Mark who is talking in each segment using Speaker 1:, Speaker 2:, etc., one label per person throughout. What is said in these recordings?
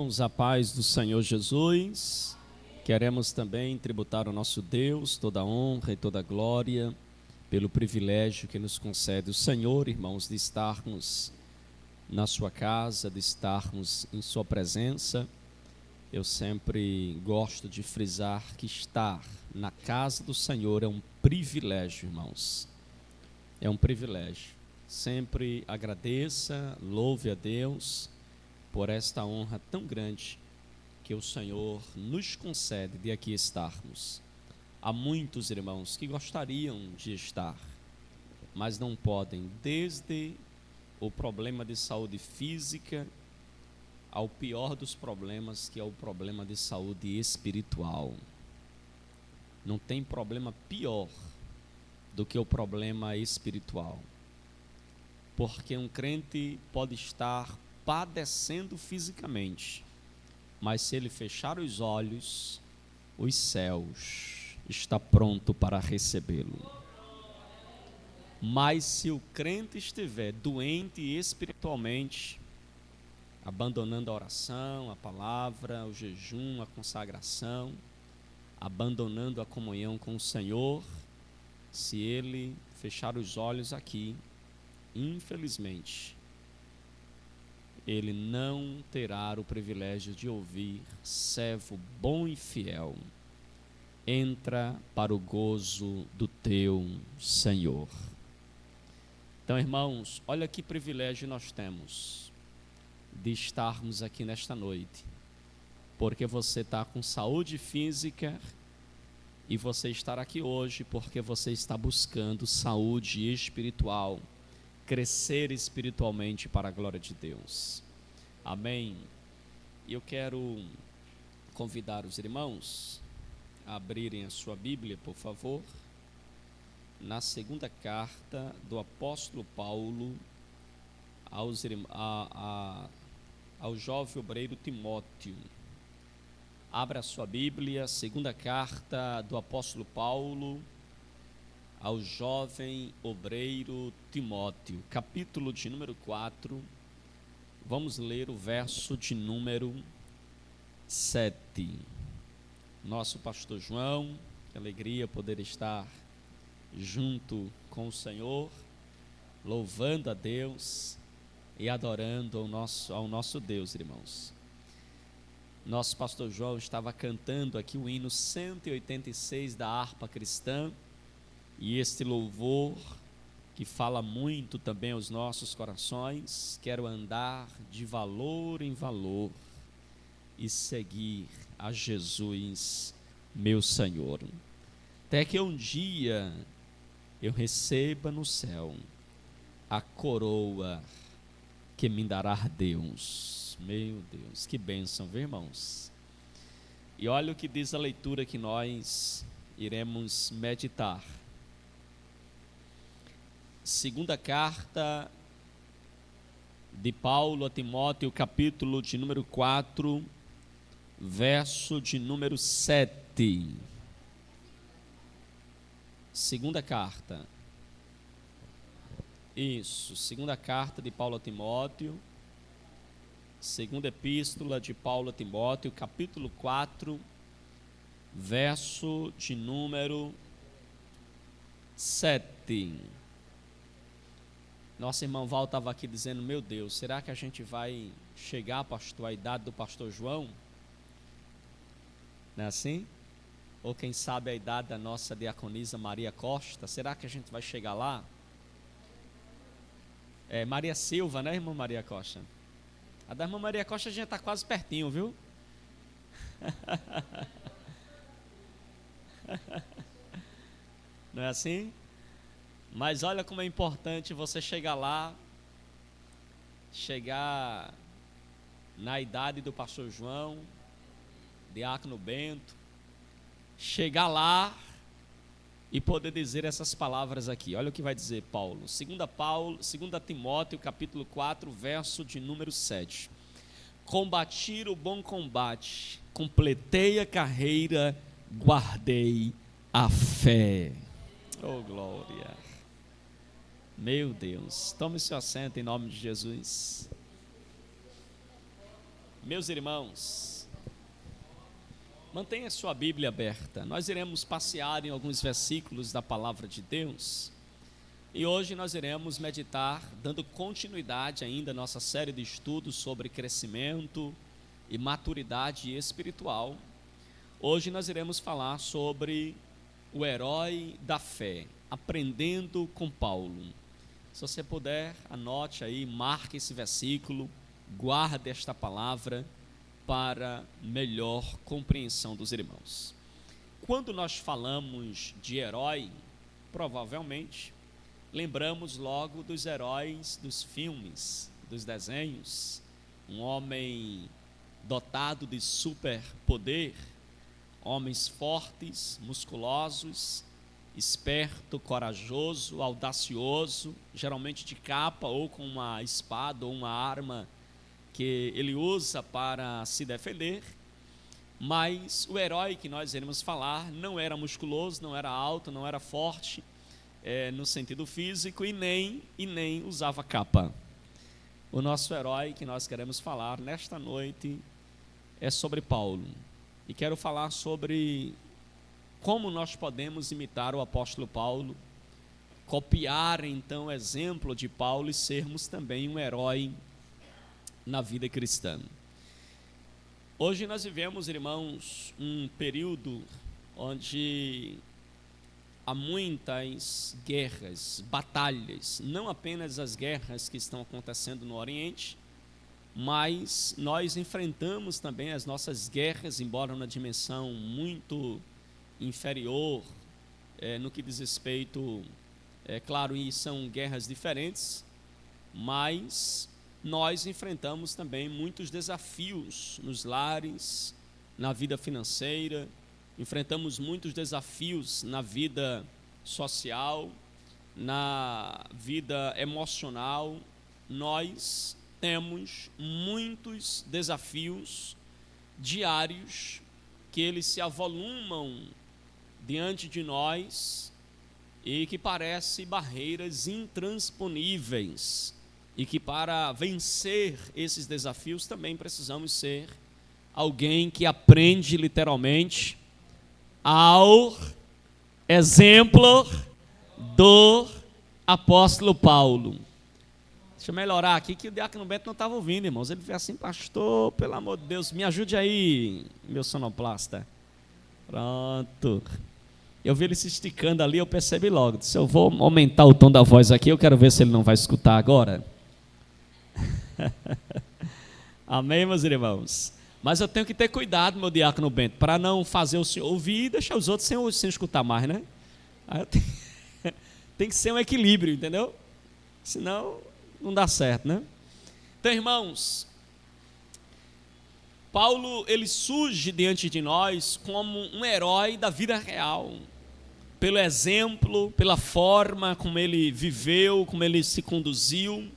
Speaker 1: A paz do Senhor Jesus. Queremos também tributar ao nosso Deus toda a honra e toda a glória pelo privilégio que nos concede o Senhor, irmãos, de estarmos na sua casa, de estarmos em sua presença. Eu sempre gosto de frisar que estar na casa do Senhor é um privilégio, irmãos. É um privilégio. Sempre agradeça, louve a Deus por esta honra tão grande que o Senhor nos concede de aqui estarmos. Há muitos irmãos que gostariam de estar, mas não podem, desde o problema de saúde física ao pior dos problemas, que é o problema de saúde espiritual. Não tem problema pior do que o problema espiritual, porque um crente pode estar padecendo fisicamente, mas se ele fechar os olhos, os céus está pronto para recebê-lo. Mas se o crente estiver doente espiritualmente, abandonando a oração, a palavra, o jejum, a consagração, abandonando a comunhão com o Senhor, se ele fechar os olhos aqui, infelizmente, ele não terá o privilégio de ouvir: servo bom e fiel, entra para o gozo do teu Senhor. Então, irmãos, olha que privilégio nós temos de estarmos aqui nesta noite, porque você está com saúde física e você estar aqui hoje porque você está buscando saúde espiritual, crescer espiritualmente para a glória de Deus. Amém? E eu quero convidar os irmãos a abrirem a sua Bíblia, por favor, na segunda carta do apóstolo Paulo ao jovem obreiro Timóteo. Abra a sua Bíblia, segunda carta do apóstolo Paulo ao jovem obreiro Timóteo, capítulo de número 4, vamos ler o verso de número 7. Nosso pastor João, que alegria poder estar junto com o Senhor, louvando a Deus e adorando ao nosso Deus, irmãos. Nosso pastor João estava cantando aqui o hino 186 da harpa cristã, e este louvor, que fala muito também aos nossos corações: quero andar de valor em valor e seguir a Jesus, meu Senhor, até que um dia eu receba no céu a coroa que me dará Deus. Meu Deus, que bênção, viu, irmãos? E olha o que diz a leitura que nós iremos meditar. Segunda carta de Paulo a Timóteo, capítulo de número 4, verso de número 7. Segunda carta. Isso, segunda carta de Paulo a Timóteo, segunda epístola de Paulo a Timóteo, capítulo 4, verso de número 7. Nosso irmão Val estava aqui dizendo: meu Deus, será que a gente vai chegar, pastor, à idade do pastor João? Não é assim? Ou quem sabe a idade da nossa diaconisa Maria Costa? Será que a gente vai chegar lá? Maria Silva, né, irmã Maria Costa? A da irmã Maria Costa a gente está quase pertinho, viu? Não é assim? Mas olha como é importante você chegar lá, chegar na idade do pastor João, diácono Bento, chegar lá e poder dizer essas palavras aqui. Olha o que vai dizer Paulo, 2 Timóteo, capítulo 4, verso de número 7. Combati o bom combate, completei a carreira, guardei a fé. Oh, glória! Meu Deus, tome seu assento em nome de Jesus. Meus irmãos, mantenha sua Bíblia aberta. Nós iremos passear em alguns versículos da palavra de Deus e hoje nós iremos meditar, dando continuidade ainda à nossa série de estudos sobre crescimento e maturidade espiritual. Hoje nós iremos falar sobre o herói da fé, aprendendo com Paulo. Se você puder, anote aí, marque esse versículo, guarde esta palavra para melhor compreensão dos irmãos. Quando nós falamos de herói, provavelmente lembramos logo dos heróis dos filmes, dos desenhos, um homem dotado de superpoder, homens fortes, musculosos, esperto, corajoso, audacioso, geralmente de capa ou com uma espada ou uma arma que ele usa para se defender. Mas o herói que nós iremos falar não era musculoso, não era alto, não era forte no sentido físico e nem usava capa. O nosso herói que nós queremos falar nesta noite é sobre Paulo. E quero falar sobre como nós podemos imitar o apóstolo Paulo, copiar então o exemplo de Paulo e sermos também um herói na vida cristã. Hoje nós vivemos, irmãos, um período onde há muitas guerras, batalhas, não apenas as guerras que estão acontecendo no Oriente, mas nós enfrentamos também as nossas guerras, embora numa dimensão muito inferior, no que diz respeito, claro, e são guerras diferentes, mas nós enfrentamos também muitos desafios nos lares, na vida financeira, enfrentamos muitos desafios na vida social, na vida emocional. Nós temos muitos desafios diários que eles se avolumam diante de nós e que parecem barreiras intransponíveis e que para vencer esses desafios também precisamos ser alguém que aprende literalmente ao exemplo do apóstolo Paulo. Deixa eu melhorar aqui que o diácono Bento não estava ouvindo, irmãos. Ele veio assim: pastor, pelo amor de Deus, me ajude aí, meu sonoplasta. Pronto. Eu vi ele se esticando ali, eu percebi logo. Se eu vou aumentar o tom da voz aqui, eu quero ver se ele não vai escutar agora. Amém, meus irmãos? Mas eu tenho que ter cuidado, meu diácono Bento, para não fazer o senhor ouvir e deixar os outros sem escutar mais, né? Aí tem que ser um equilíbrio, entendeu? Senão não dá certo, né? Então, irmãos, Paulo, ele surge diante de nós como um herói da vida real, pelo exemplo, pela forma como ele viveu, como ele se conduziu,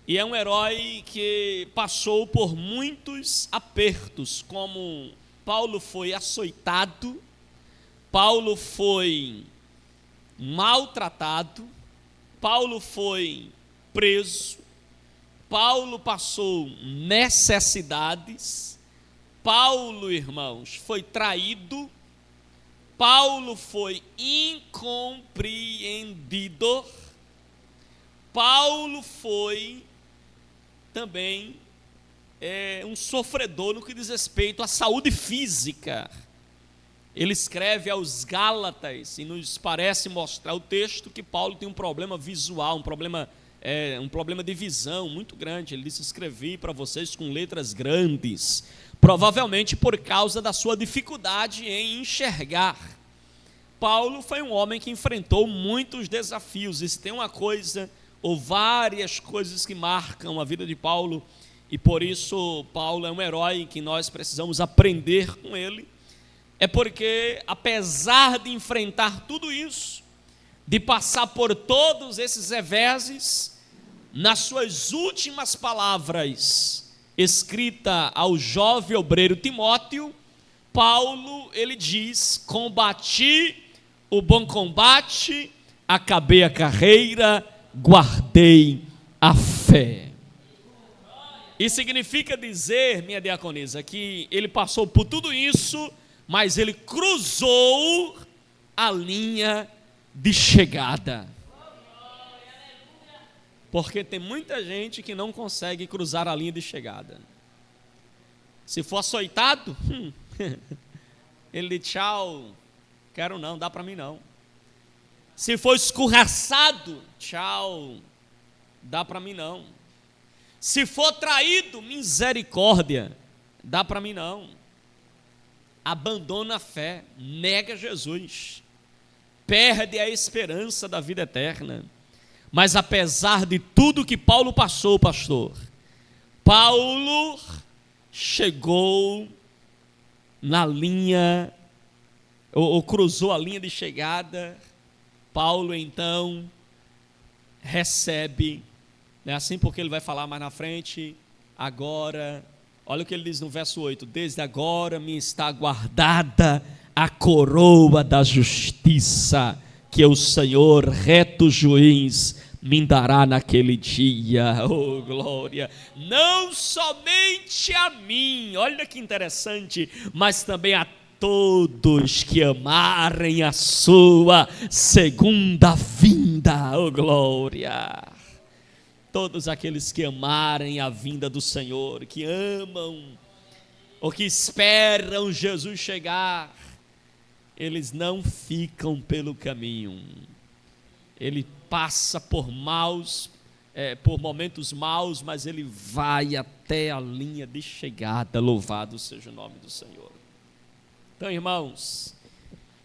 Speaker 1: e é um herói que passou por muitos apertos, como Paulo foi açoitado, Paulo foi maltratado, Paulo foi preso, Paulo passou necessidades, Paulo, irmãos, foi traído, Paulo foi incompreendido, Paulo foi também um sofredor no que diz respeito à saúde física. Ele escreve aos Gálatas e nos parece mostrar o texto que Paulo tem um problema visual, um problema de visão muito grande. Ele disse: escrevi para vocês com letras grandes, provavelmente por causa da sua dificuldade em enxergar. Paulo foi um homem que enfrentou muitos desafios, e se tem uma coisa ou várias coisas que marcam a vida de Paulo, e por isso Paulo é um herói que nós precisamos aprender com ele, é porque apesar de enfrentar tudo isso, de passar por todos esses reveses, nas suas últimas palavras, escrita ao jovem obreiro Timóteo, Paulo, ele diz: combati o bom combate, acabei a carreira, guardei a fé. E significa dizer, minha diaconisa, que ele passou por tudo isso, mas ele cruzou a linha de chegada. Porque tem muita gente que não consegue cruzar a linha de chegada. Se for açoitado, ele diz tchau, quero não, dá para mim não. Se for escorraçado, tchau, dá para mim não. Se for traído, misericórdia, dá para mim não. Abandona a fé, nega Jesus, perde a esperança da vida eterna. Mas apesar de tudo que Paulo passou, pastor, Paulo chegou na linha, ou cruzou a linha de chegada. Paulo então recebe, não é assim porque ele vai falar mais na frente, agora, olha o que ele diz no verso 8, desde agora me está guardada a coroa da justiça, que o Senhor, reto juiz, me dará naquele dia, oh glória, não somente a mim, olha que interessante, mas também a todos que amarem a sua segunda vinda, oh glória. Todos aqueles que amarem a vinda do Senhor, que amam, ou que esperam Jesus chegar, eles não ficam pelo caminho. Ele passa por por momentos maus, mas ele vai até a linha de chegada. Louvado seja o nome do Senhor. Então, irmãos,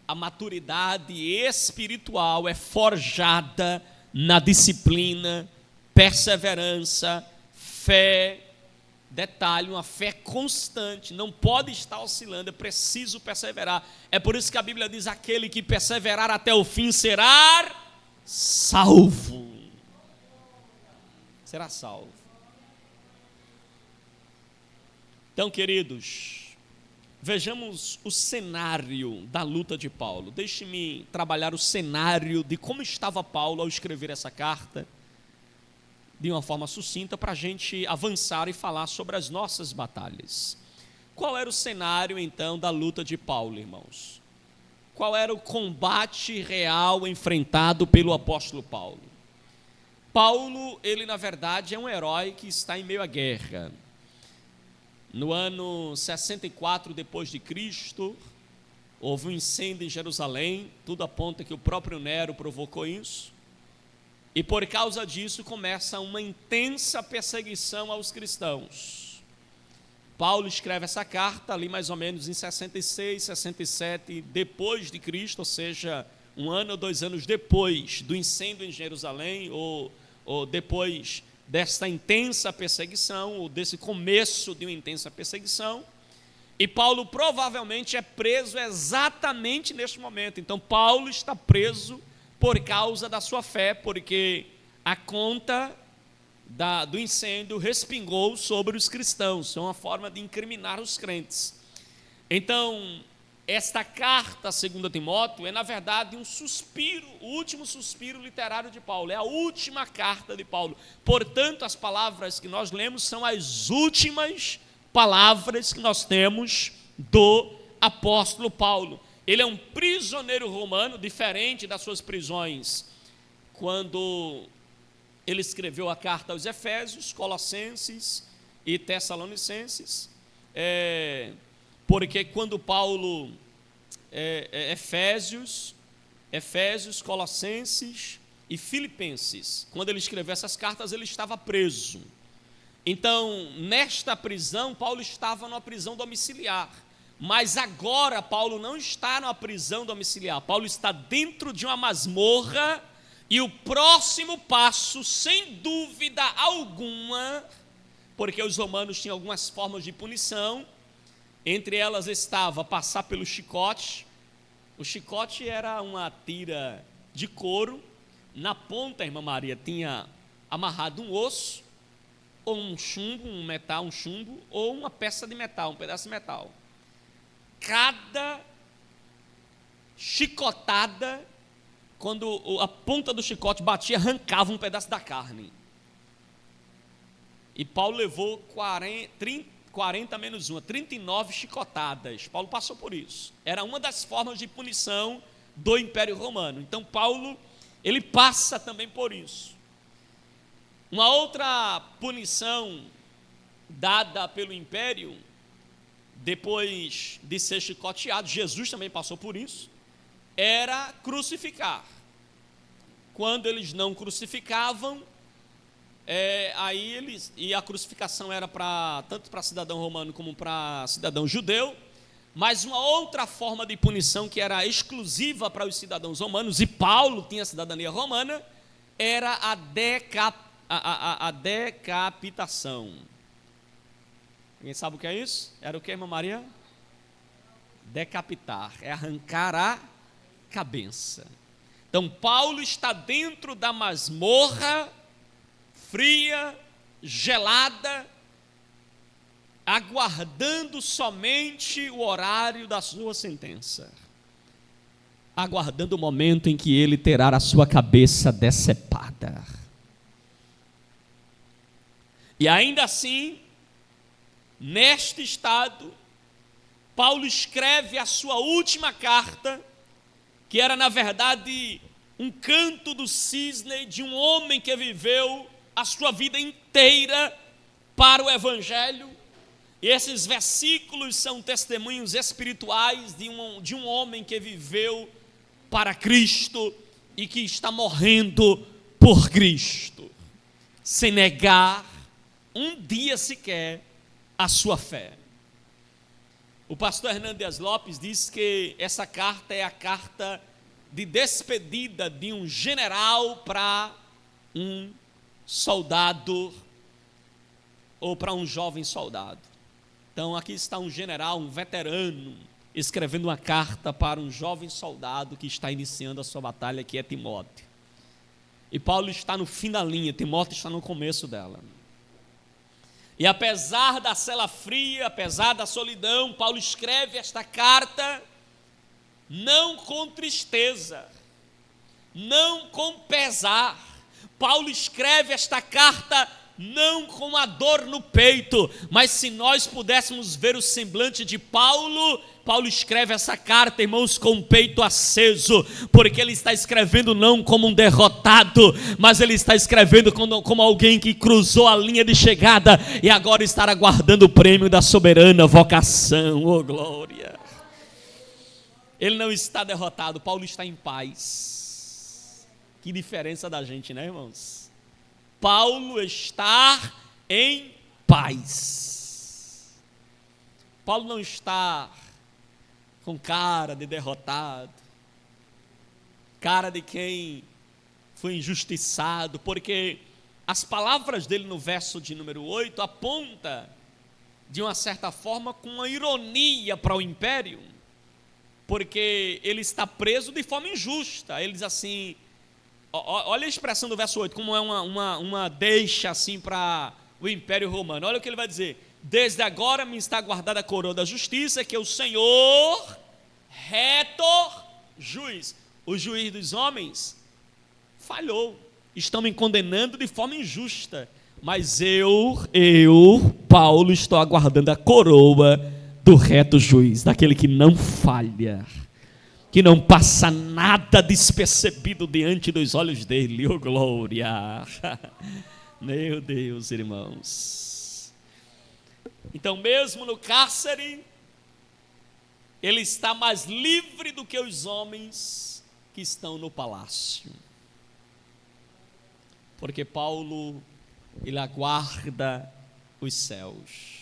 Speaker 1: a maturidade espiritual é forjada na disciplina, perseverança, fé. Detalhe, uma fé constante, não pode estar oscilando, é preciso perseverar. É por isso que a Bíblia diz: aquele que perseverar até o fim será salvo. Será salvo. Então, queridos, vejamos o cenário da luta de Paulo. Deixe-me trabalhar o cenário de como estava Paulo ao escrever essa carta, de uma forma sucinta, para a gente avançar e falar sobre as nossas batalhas. Qual era o cenário, então, da luta de Paulo, irmãos? Qual era o combate real enfrentado pelo apóstolo Paulo? Paulo, ele na verdade é um herói que está em meio à guerra. No ano 64 depois de Cristo, houve um incêndio em Jerusalém, tudo aponta que o próprio Nero provocou isso. E por causa disso começa uma intensa perseguição aos cristãos. Paulo escreve essa carta ali mais ou menos em 66, 67 depois de Cristo, ou seja, 1 ano ou 2 anos depois do incêndio em Jerusalém, ou depois desta intensa perseguição, ou desse começo de uma intensa perseguição. E Paulo provavelmente é preso exatamente neste momento. Então Paulo está preso por causa da sua fé, porque a conta do incêndio respingou sobre os cristãos. É uma forma de incriminar os crentes. Então, esta carta, segundo Timóteo, é na verdade um suspiro, o último suspiro literário de Paulo, é a última carta de Paulo. Portanto, as palavras que nós lemos são as últimas palavras que nós temos do apóstolo Paulo. Ele é um prisioneiro romano, diferente das suas prisões quando ele escreveu a carta aos Efésios, Colossenses e Tessalonicenses, porque quando Paulo, Efésios, Colossenses e Filipenses, quando ele escreveu essas cartas, ele estava preso. Então, nesta prisão, Paulo estava numa prisão domiciliar. Mas agora Paulo não está numa prisão domiciliar, Paulo está dentro de uma masmorra, e o próximo passo, sem dúvida alguma, porque os romanos tinham algumas formas de punição, entre elas estava passar pelo chicote. O chicote era uma tira de couro, na ponta, irmã Maria, tinha amarrado um osso, ou um chumbo, um metal, um chumbo, ou uma peça de metal, um pedaço de metal. Cada chicotada, quando a ponta do chicote batia, arrancava um pedaço da carne. E Paulo levou 40 menos 1, 39 chicotadas. Paulo passou por isso. Era uma das formas de punição do Império Romano. Então Paulo, ele passa também por isso. Uma outra punição dada pelo Império, depois de ser chicoteado, Jesus também passou por isso, era crucificar. Quando eles não crucificavam, e a crucificação era tanto para cidadão romano como para cidadão judeu, mas uma outra forma de punição que era exclusiva para os cidadãos romanos, e Paulo tinha cidadania romana, era a decapitação. Alguém sabe o que é isso? Era o que, irmã Maria? Decapitar, é arrancar a cabeça. Então Paulo está dentro da masmorra fria, gelada, aguardando somente o horário da sua sentença, aguardando o momento em que ele terá a sua cabeça decepada. E ainda assim, neste estado, Paulo escreve a sua última carta, que era na verdade um canto do cisne de um homem que viveu a sua vida inteira para o Evangelho. E esses versículos são testemunhos espirituais de um homem que viveu para Cristo e que está morrendo por Cristo, sem negar um dia sequer a sua fé. O pastor Hernandes Lopes diz que essa carta é a carta de despedida de um general para um soldado ou para um jovem soldado. Então aqui está um general, um veterano, escrevendo uma carta para um jovem soldado que está iniciando a sua batalha, que é Timóteo. E Paulo está no fim da linha, Timóteo está no começo dela. E apesar da cela fria, apesar da solidão, Paulo escreve esta carta não com tristeza, não com pesar. Paulo escreve esta carta não com a dor no peito, mas se nós pudéssemos ver o semblante de Paulo, Paulo escreve essa carta, irmãos, com o peito aceso, porque ele está escrevendo não como um derrotado, mas ele está escrevendo como alguém que cruzou a linha de chegada e agora está aguardando o prêmio da soberana vocação. Oh glória! Ele não está derrotado, Paulo está em paz. Que diferença da gente, né, irmãos? Paulo está em paz. Paulo não está com cara de derrotado, cara de quem foi injustiçado, porque as palavras dele no verso de número 8 apontam, de uma certa forma, com uma ironia para o império, porque ele está preso de forma injusta. Ele diz assim, olha a expressão do verso 8, como é uma deixa assim para o Império Romano. Olha o que ele vai dizer: desde agora me está guardada a coroa da justiça, que o Senhor, reto juiz, o juiz dos homens, falhou, estão me condenando de forma injusta, mas eu, Paulo, estou aguardando a coroa do reto juiz, daquele que não falha, que não passa nada despercebido diante dos olhos dele. Oh glória! Meu Deus, irmãos. Então, mesmo no cárcere, ele está mais livre do que os homens que estão no palácio, porque Paulo, ele aguarda os céus.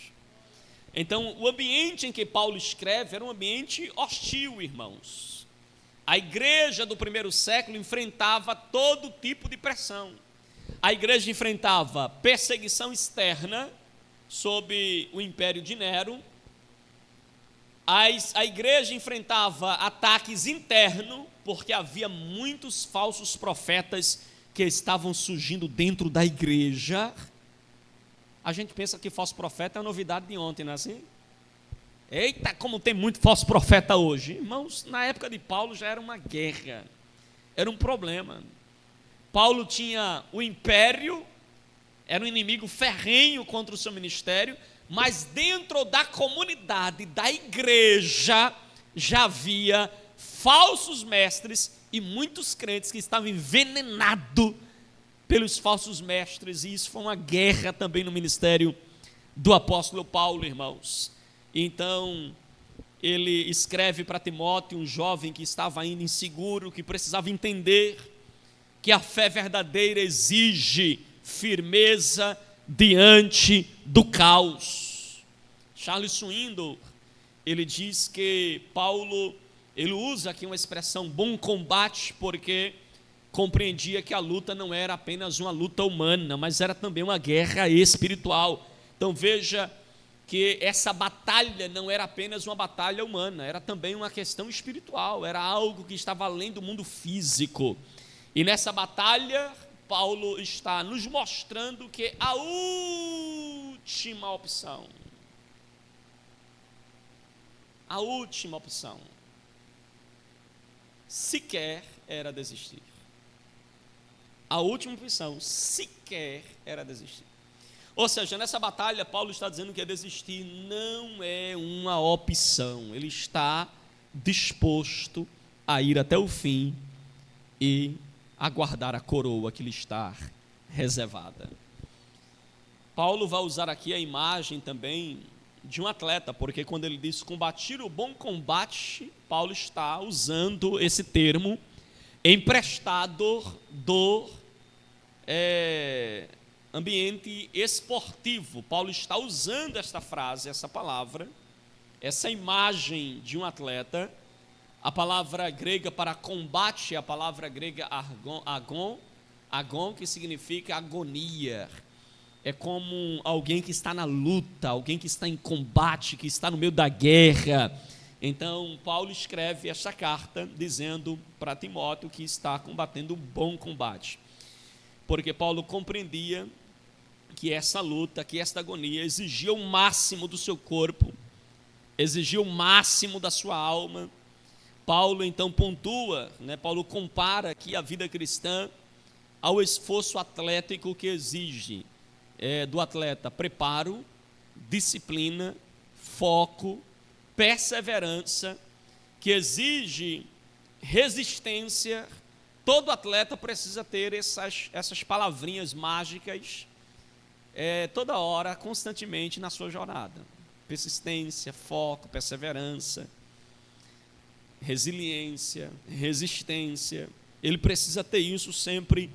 Speaker 1: Então, o ambiente em que Paulo escreve era um ambiente hostil, irmãos. A igreja do primeiro século enfrentava todo tipo de pressão. A igreja enfrentava perseguição externa sob o império de Nero. A igreja enfrentava ataques internos, porque havia muitos falsos profetas que estavam surgindo dentro da igreja. A gente pensa que falso profeta é uma novidade de ontem, não é assim? Eita, como tem muito falso profeta hoje. Irmãos, na época de Paulo já era uma guerra, era um problema. Paulo tinha o império era um inimigo ferrenho contra o seu ministério, mas dentro da comunidade, da igreja, já havia falsos mestres e muitos crentes que estavam envenenados pelos falsos mestres, e isso foi uma guerra também no ministério do apóstolo Paulo, irmãos. Então, ele escreve para Timóteo, um jovem que estava ainda inseguro, que precisava entender que a fé verdadeira exige firmeza diante do caos. Charles Swindoll, ele diz que Paulo, ele usa aqui uma expressão bom combate, porque compreendia que a luta não era apenas uma luta humana, mas era também uma guerra espiritual. Então veja que essa batalha não era apenas uma batalha humana, era também uma questão espiritual, era algo que estava além do mundo físico. E nessa batalha, Paulo está nos mostrando que a última opção, sequer era desistir. A última opção sequer era desistir. Ou seja, nessa batalha, Paulo está dizendo que desistir não é uma opção. Ele está disposto a ir até o fim e aguardar a coroa que lhe está reservada. Paulo vai usar aqui a imagem também de um atleta, porque quando ele diz combater o bom combate, Paulo está usando esse termo emprestado do ambiente esportivo. Paulo está usando esta frase, essa palavra, essa imagem de um atleta. A palavra grega para combate é a palavra grega agon, que significa agonia. É como alguém que está na luta, alguém que está em combate, que está no meio da guerra. Então, Paulo escreve essa carta dizendo para Timóteo que está combatendo um bom combate. Porque Paulo compreendia que essa luta, que esta agonia exigia o máximo do seu corpo, exigia o máximo da sua alma. Paulo então pontua, Paulo compara aqui a vida cristã ao esforço atlético que exige do atleta preparo, disciplina, foco, perseverança, que exige resistência. Todo atleta precisa ter essas palavrinhas mágicas toda hora, constantemente na sua jornada. Persistência, foco, perseverança, resiliência, resistência. Ele precisa ter isso sempre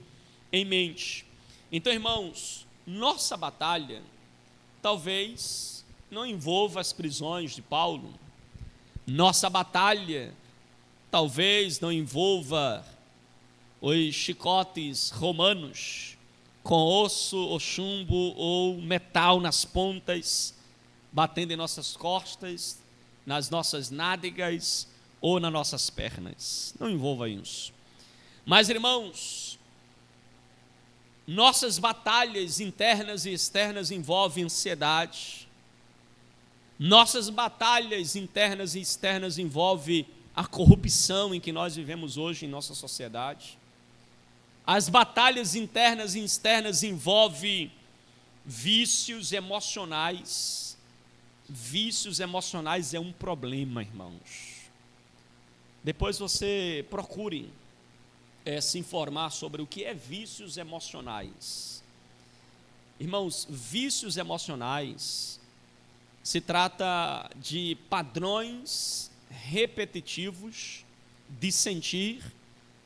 Speaker 1: em mente. Então, irmãos, nossa batalha talvez não envolva as prisões de Paulo. Nossa batalha talvez não envolva os chicotes romanos com osso ou chumbo ou metal nas pontas, batendo em nossas costas, nas nossas nádegas ou nas nossas pernas. Não envolva isso. Mas, irmãos, nossas batalhas internas e externas envolvem ansiedade. Nossas batalhas internas e externas envolvem a corrupção em que nós vivemos hoje em nossa sociedade. As batalhas internas e externas envolvem vícios emocionais. Vícios emocionais é um problema, irmãos. Depois você procure se informar sobre o que é vícios emocionais. Irmãos, vícios emocionais se trata de padrões repetitivos de sentir,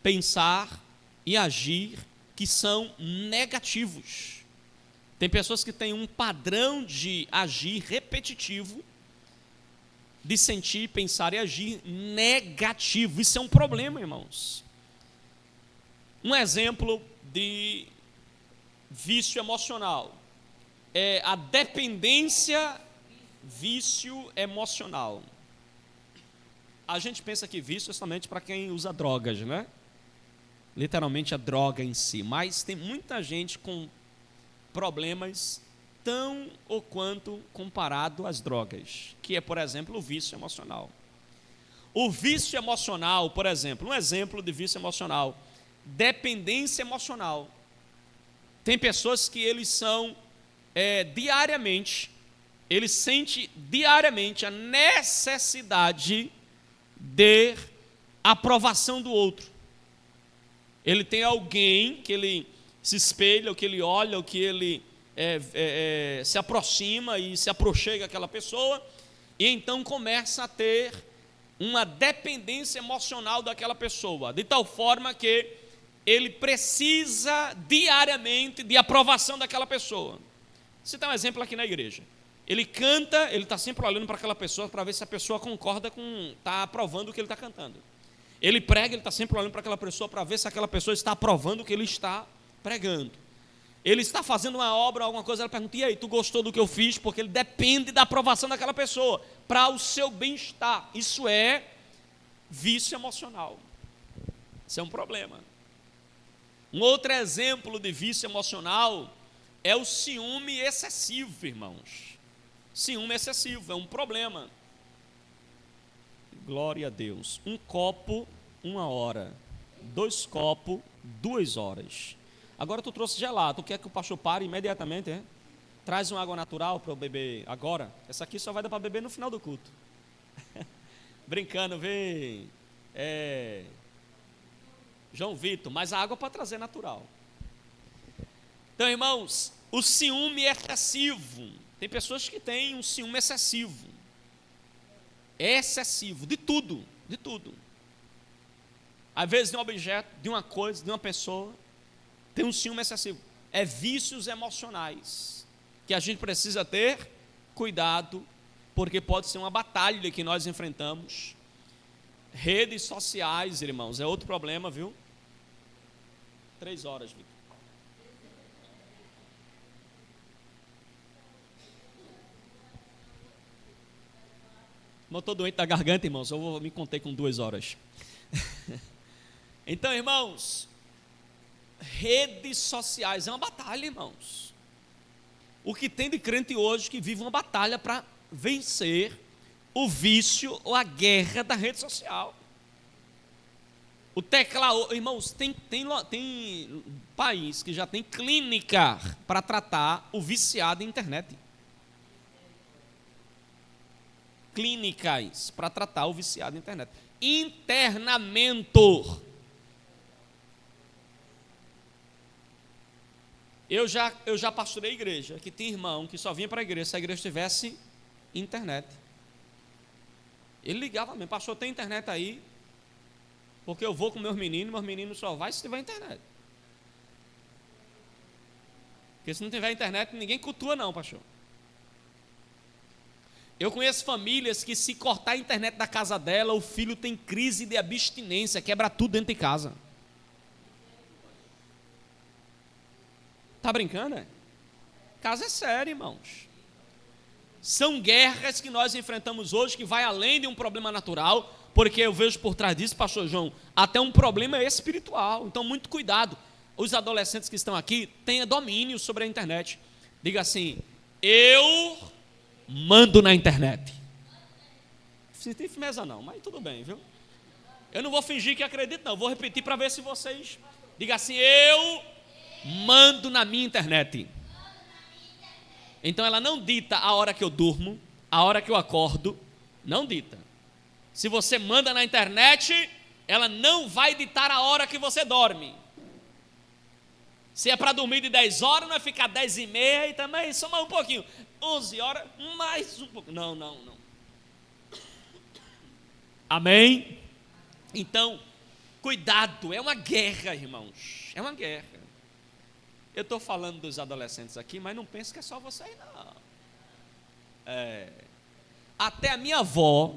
Speaker 1: pensar e agir que são negativos. Tem pessoas que têm um padrão de agir repetitivo, de sentir, pensar e agir negativo. Isso é um problema, irmãos. Um exemplo de vício emocional é a dependência, vício emocional. A gente pensa que vício é somente para quem usa drogas, né? Literalmente a droga em si, mas tem muita gente com problemas tão ou quanto comparado às drogas, que é, por exemplo, o vício emocional. O vício emocional, por exemplo, um exemplo de vício emocional, dependência emocional. Tem pessoas que eles são diariamente, ele sente diariamente a necessidade de aprovação do outro. Ele tem alguém que ele se espelha, o que ele olha, o que ele se aproxima e se aproxima àquela pessoa, e então começa a ter uma dependência emocional daquela pessoa, de tal forma que ele precisa diariamente de aprovação daquela pessoa. Vou citar um exemplo aqui na igreja. Ele canta, ele está sempre olhando para aquela pessoa para ver se a pessoa concorda com, está aprovando o que ele está cantando. Ele prega, ele está sempre olhando para aquela pessoa para ver se aquela pessoa está aprovando o que ele está pregando. Ele está fazendo uma obra, alguma coisa, ela pergunta, e aí, tu gostou do que eu fiz? Porque ele depende da aprovação daquela pessoa, para o seu bem-estar. Isso é vício emocional. Isso é um problema. Um outro exemplo de vício emocional é o ciúme excessivo, irmãos. Ciúme excessivo é um problema. Glória a Deus. 1 copo, 1 hora. 2 copos, 2 horas. Agora tu trouxe gelado. Tu quer que o pastor pare imediatamente, é? Traz uma água natural para eu beber agora. Essa aqui só vai dar para beber no final do culto. Brincando, vê. João Vitor, mas a água para trazer natural. Então, irmãos, o ciúme excessivo. Tem pessoas que têm um ciúme excessivo. Excessivo, de tudo, de tudo. Às vezes de um objeto, de uma coisa, de uma pessoa, tem um ciúme excessivo. É vícios emocionais, que a gente precisa ter cuidado, porque pode ser uma batalha que nós enfrentamos. Redes sociais, irmãos, é outro problema, viu? 3 horas, Vitor. Eu estou doente da garganta, irmãos, eu me contei com 2 horas. Então, irmãos, redes sociais é uma batalha, irmãos. O que tem de crente hoje que vive uma batalha para vencer o vício ou a guerra da rede social. O teclado, irmãos, tem país que já tem clínica para tratar o viciado em internet. Clínicas para tratar o viciado em internet. Internamento. Eu já pastorei igreja, que tem irmão que só vinha para a igreja se a igreja tivesse internet. Ele ligava mesmo, pastor, tem internet aí? Porque eu vou com meus meninos só vai se tiver internet. Porque se não tiver internet, ninguém cultua não, pastor. Eu conheço famílias que se cortar a internet da casa dela, o filho tem crise de abstinência, quebra tudo dentro de casa. Tá brincando, é? Caso é sério, irmãos. São guerras que nós enfrentamos hoje, que vai além de um problema natural, porque eu vejo por trás disso, pastor João, até um problema espiritual. Então, muito cuidado. Os adolescentes que estão aqui, tenham domínio sobre a internet. Diga assim, eu mando na internet. Não tem firmeza não, mas tudo bem, viu? Eu não vou fingir que acredito não, vou repetir para ver se vocês... Diga assim, eu mando na minha internet. Então ela não dita a hora que eu durmo, a hora que eu acordo, não dita. Se você manda na internet, ela não vai ditar a hora que você dorme. Se é para dormir de 10 horas, não vai ficar 10h30 e também só mais um pouquinho. 11 horas, mais um pouco. Não. Amém? Então, cuidado, é uma guerra, irmãos. É uma guerra. Eu estou falando dos adolescentes aqui, mas não pense que é só vocês, não. Até a minha avó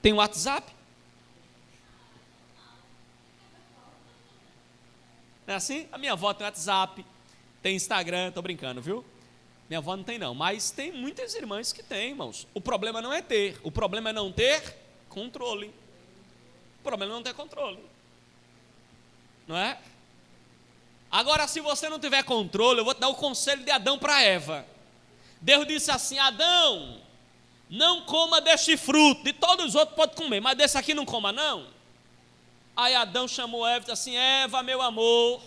Speaker 1: tem WhatsApp. Não é assim? A minha avó tem WhatsApp, tem Instagram, estou brincando, viu? Minha avó não tem não, mas tem muitas irmãs que têm, irmãos. O problema não é ter, o problema é não ter controle. O problema é não ter controle. Não é? Agora, se você não tiver controle, eu vou te dar o conselho de Adão para Eva. Deus disse assim, Adão, não coma deste fruto, de todos os outros pode comer, mas desse aqui não coma não. Aí Adão chamou Eva e disse assim, Eva, meu amor,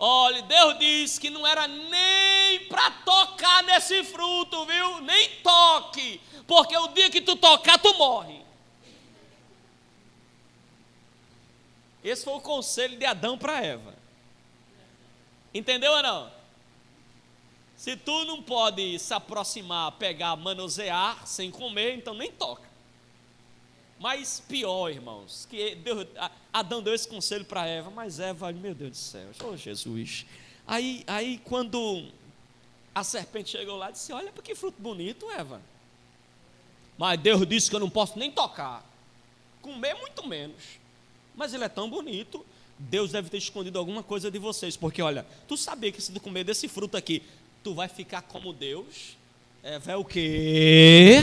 Speaker 1: Olha, Deus disse que não era nem para tocar nesse fruto, viu? Nem toque, porque o dia que tu tocar, tu morre. Esse foi o conselho de Adão para Eva. Entendeu ou não? Se tu não pode se aproximar, pegar, manusear sem comer, então nem toca. Mas pior, irmãos, que Adão deu esse conselho para Eva, mas Eva, meu Deus do céu, oh Jesus. Aí quando a serpente chegou lá, disse: olha para que fruto bonito, Eva. Mas Deus disse que eu não posso nem tocar, comer muito menos. Mas ele é tão bonito, Deus deve ter escondido alguma coisa de vocês, porque olha, tu sabia que se tu comer desse fruto aqui, tu vai ficar como Deus? Eva é o quê?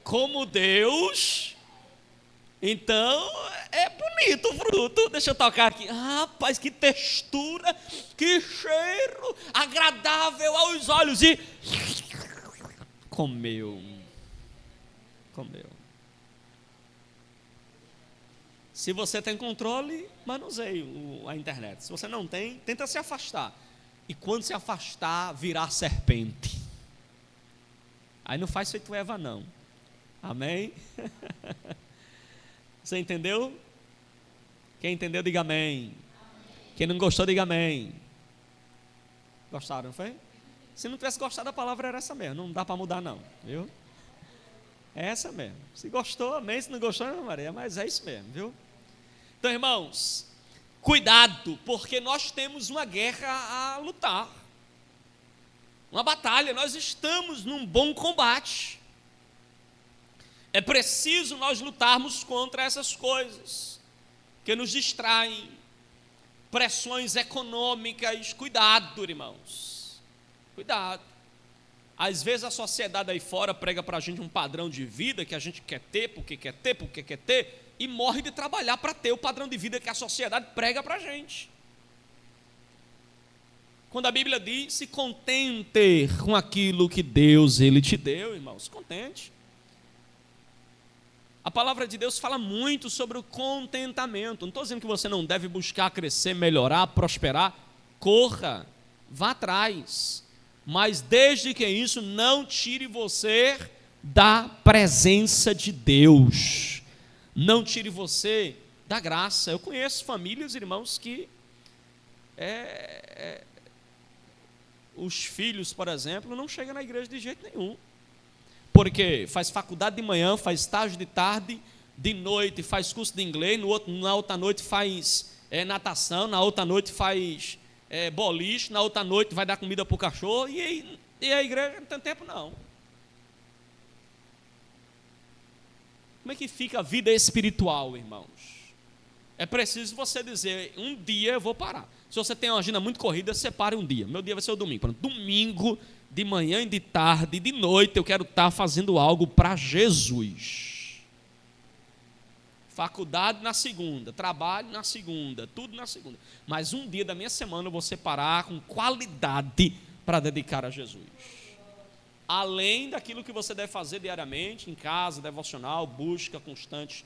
Speaker 1: Como Deus? Então, é bonito o fruto. Deixa eu tocar aqui. Rapaz, que textura, que cheiro, agradável aos olhos. E comeu. Se você tem controle, manuseie a internet. Se você não tem, tenta se afastar. E quando se afastar, virar serpente. Aí não faz feito Eva, não. Amém? Você entendeu? Quem entendeu, diga amém. Quem não gostou, diga amém. Gostaram, não foi? Se não tivesse gostado, a palavra era essa mesmo. Não dá para mudar, não. Viu? É essa mesmo. Se gostou, amém. Se não gostou, não, Maria. Mas é isso mesmo, viu? Então, irmãos, cuidado, porque nós temos uma guerra a lutar. Uma batalha. Nós estamos num bom combate. É preciso nós lutarmos contra essas coisas que nos distraem, pressões econômicas. Cuidado, irmãos, cuidado. Às vezes a sociedade aí fora prega para a gente um padrão de vida que a gente quer ter, porque quer ter, e morre de trabalhar para ter o padrão de vida que a sociedade prega para a gente. Quando a Bíblia diz: se contente com aquilo que Deus Ele te deu, irmãos, contente. A palavra de Deus fala muito sobre o contentamento. Não estou dizendo que você não deve buscar crescer, melhorar, prosperar. Corra, vá atrás. Mas desde que isso não tire você da presença de Deus. Não tire você da graça. Eu conheço famílias, irmãos, que os filhos, por exemplo, não chegam na igreja de jeito nenhum. Porque faz faculdade de manhã, faz estágio de tarde, de noite faz curso de inglês, na outra noite faz natação, na outra noite faz boliche, na outra noite vai dar comida para o cachorro, e a igreja não tem tempo não. Como é que fica a vida espiritual, irmãos? É preciso você dizer: um dia eu vou parar. Se você tem uma agenda muito corrida, separe um dia. Meu dia vai ser o domingo. Domingo, de manhã e de tarde, de noite, eu quero estar fazendo algo para Jesus. Faculdade na segunda, trabalho na segunda, tudo na segunda. Mas um dia da minha semana eu vou separar com qualidade para dedicar a Jesus. Além daquilo que você deve fazer diariamente, em casa, devocional, busca constante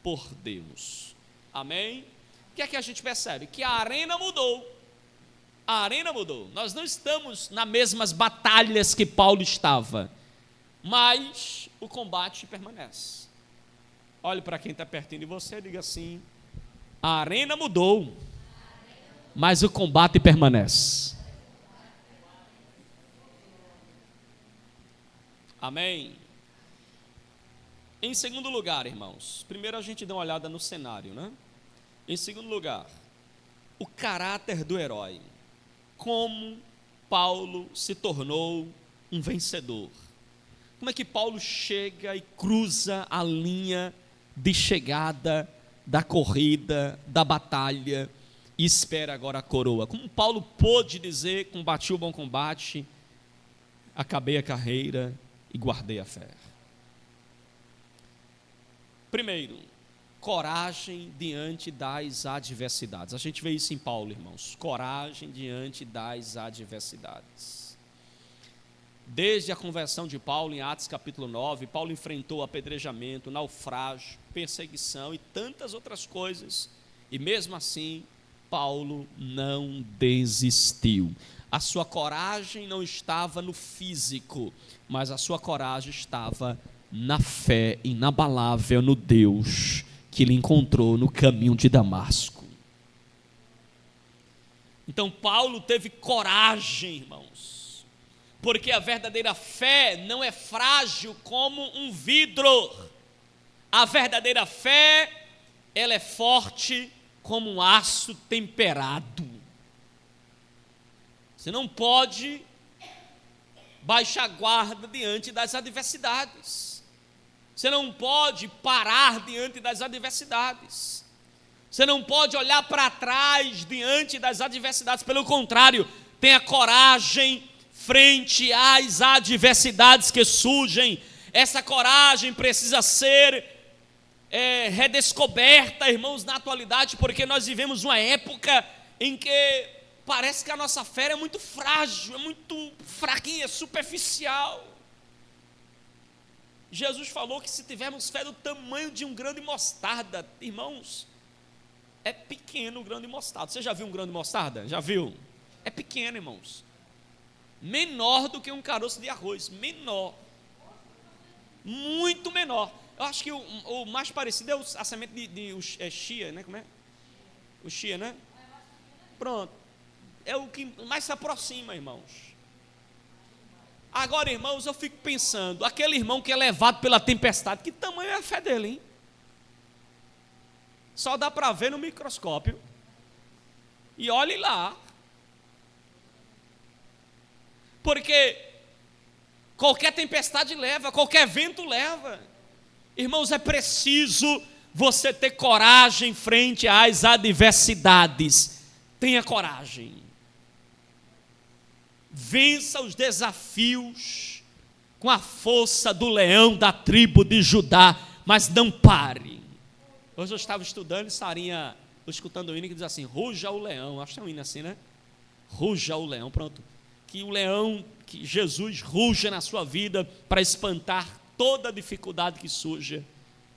Speaker 1: por Deus. Amém? O que é que a gente percebe? Que a arena mudou. A arena mudou. Nós não estamos nas mesmas batalhas que Paulo estava, mas o combate permanece. Olhe para quem está pertinho de você e diga assim: a arena mudou, mas o combate permanece. Amém? Em segundo lugar, irmãos, primeiro a gente dá uma olhada no cenário, né? Em segundo lugar, o caráter do herói. Como Paulo se tornou um vencedor. Como é que Paulo chega e cruza a linha de chegada da corrida, da batalha, e espera agora a coroa? Como Paulo pôde dizer: combati o bom combate, acabei a carreira e guardei a fé? Primeiro, coragem diante das adversidades. A gente vê isso em Paulo, irmãos. Coragem diante das adversidades. Desde a conversão de Paulo, em Atos capítulo 9, Paulo enfrentou apedrejamento, naufrágio, perseguição e tantas outras coisas. E mesmo assim, Paulo não desistiu. A sua coragem não estava no físico, mas a sua coragem estava na fé inabalável no Deus que ele encontrou no caminho de Damasco. Então Paulo teve coragem, irmãos, porque a verdadeira fé não é frágil como um vidro. A verdadeira fé, ela é forte como um aço temperado. Você não pode baixar guarda diante das adversidades. Você não pode parar diante das adversidades. Você não pode olhar para trás diante das adversidades. Pelo contrário, tenha coragem frente às adversidades que surgem. Essa coragem precisa ser redescoberta, irmãos, na atualidade, porque nós vivemos uma época em que parece que a nossa fé é muito frágil, é muito fraquinha, superficial. Jesus falou que se tivermos fé do tamanho de um grão de mostarda, irmãos, é pequeno o grão de mostarda. Você já viu um grão de mostarda? Já viu? É pequeno, irmãos. Menor do que um caroço de arroz, menor. Muito menor. Eu acho que o mais parecido é a semente de chia, né? Como é? O chia, né? Pronto. É o que mais se aproxima, irmãos. Agora, irmãos, eu fico pensando, aquele irmão que é levado pela tempestade, que tamanho é a fé dele, hein? Só dá para ver no microscópio. E olhe lá. Porque qualquer tempestade leva, qualquer vento leva. Irmãos, é preciso você ter coragem frente às adversidades. Tenha coragem. Vença os desafios com a força do leão da tribo de Judá, mas não pare. Hoje eu estava estudando e Sarinha, escutando o hino que diz assim, ruja o leão. Acho que é um hino assim, né? Ruja o leão, pronto. Que o leão, que Jesus ruja na sua vida para espantar toda dificuldade que surja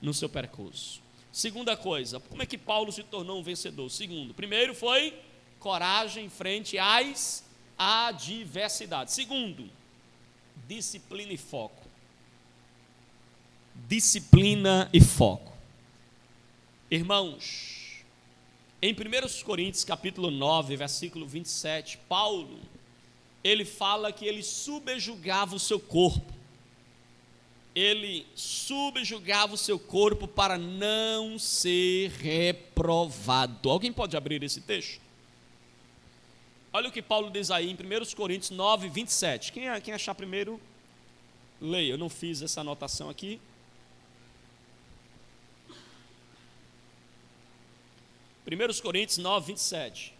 Speaker 1: no seu percurso. Segunda coisa, como é que Paulo se tornou um vencedor? Segundo, primeiro foi coragem frente às adversidades. Segundo, disciplina e foco. Disciplina e foco. Irmãos, em 1 Coríntios capítulo 9, versículo 27, Paulo, ele fala que ele subjugava o seu corpo. Ele subjugava o seu corpo para não ser reprovado. Alguém pode abrir esse texto? Olha o que Paulo diz aí em 1 Coríntios 9, 27. Quem achar primeiro, leia. Eu não fiz essa anotação aqui. Primeiros Coríntios 9, 27.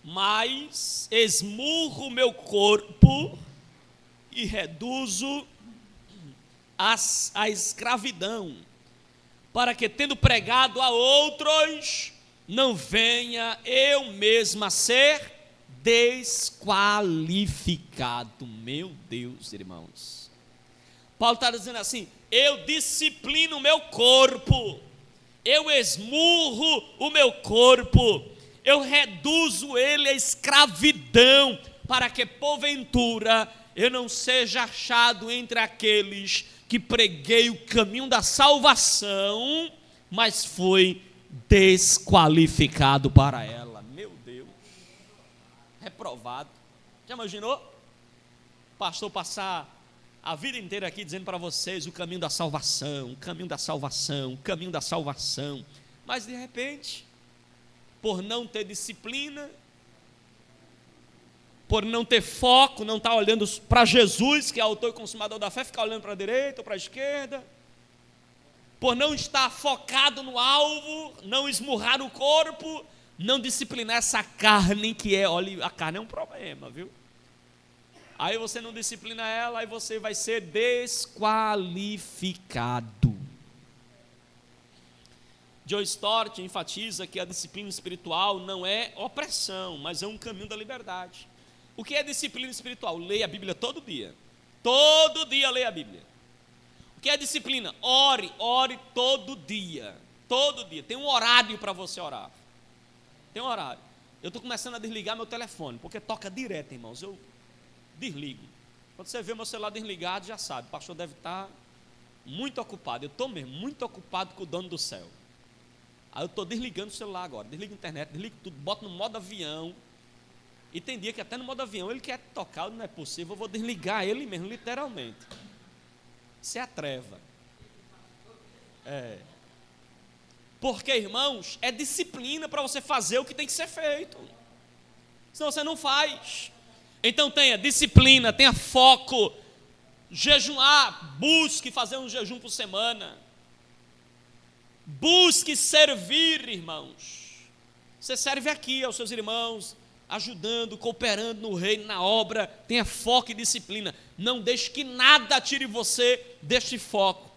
Speaker 1: Mas esmurro o meu corpo e reduzo a escravidão, para que, tendo pregado a outros, não venha eu mesmo a ser desqualificado. Meu Deus, irmãos. Paulo está dizendo assim, eu disciplino o meu corpo, eu esmurro o meu corpo, eu reduzo ele à escravidão, para que porventura eu não seja achado entre aqueles que preguei o caminho da salvação, mas foi desqualificado para ela. Meu Deus, reprovado. Já imaginou? Pastor passar a vida inteira aqui dizendo para vocês o caminho da salvação, o caminho da salvação, o caminho da salvação, mas de repente, por não ter disciplina, por não ter foco, não estar olhando para Jesus, que é autor e consumador da fé, ficar olhando para a direita ou para a esquerda, por não estar focado no alvo, não esmurrar o corpo, não disciplinar essa carne que é, olha, a carne é um problema, viu? Aí você não disciplina ela, aí você vai ser desqualificado. Joe Stott enfatiza que a disciplina espiritual não é opressão, mas é um caminho da liberdade. O que é disciplina espiritual? Leia a Bíblia todo dia. Todo dia leia a Bíblia. O que é disciplina? Ore todo dia. Todo dia. Tem um horário para você orar. Tem um horário. Eu estou começando a desligar meu telefone, porque toca direto, irmãos. Eu desligo. Quando você vê meu celular desligado, já sabe, o pastor deve estar muito ocupado. Eu estou mesmo muito ocupado com o dono do céu. Aí eu estou desligando o celular agora, desligo a internet, desligo tudo, boto no modo avião. E tem dia que até no modo avião ele quer tocar, não é possível, eu vou desligar ele mesmo, literalmente. Isso é a treva. Porque, irmãos, é disciplina para você fazer o que tem que ser feito. Senão você não faz. Então tenha disciplina, tenha foco. Jejuar, busque fazer um jejum por semana. Busque servir, irmãos. Você serve aqui aos seus irmãos, ajudando, cooperando no reino, na obra. Tenha foco e disciplina. Não deixe que nada tire você deste foco.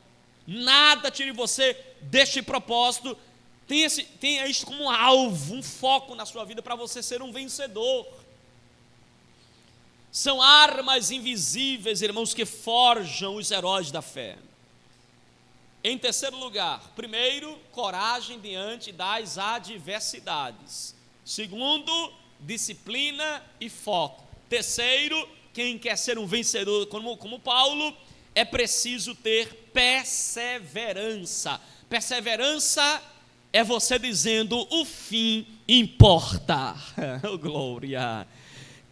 Speaker 1: Nada tire você deste propósito. Tenha isso como um alvo, um foco na sua vida para você ser um vencedor. São armas invisíveis, irmãos, que forjam os heróis da fé. Em terceiro lugar, primeiro, coragem diante das adversidades. Segundo, disciplina e foco. Terceiro, quem quer ser um vencedor como Paulo, é preciso ter perseverança. Perseverança é você dizendo: o fim importa. Oh, glória!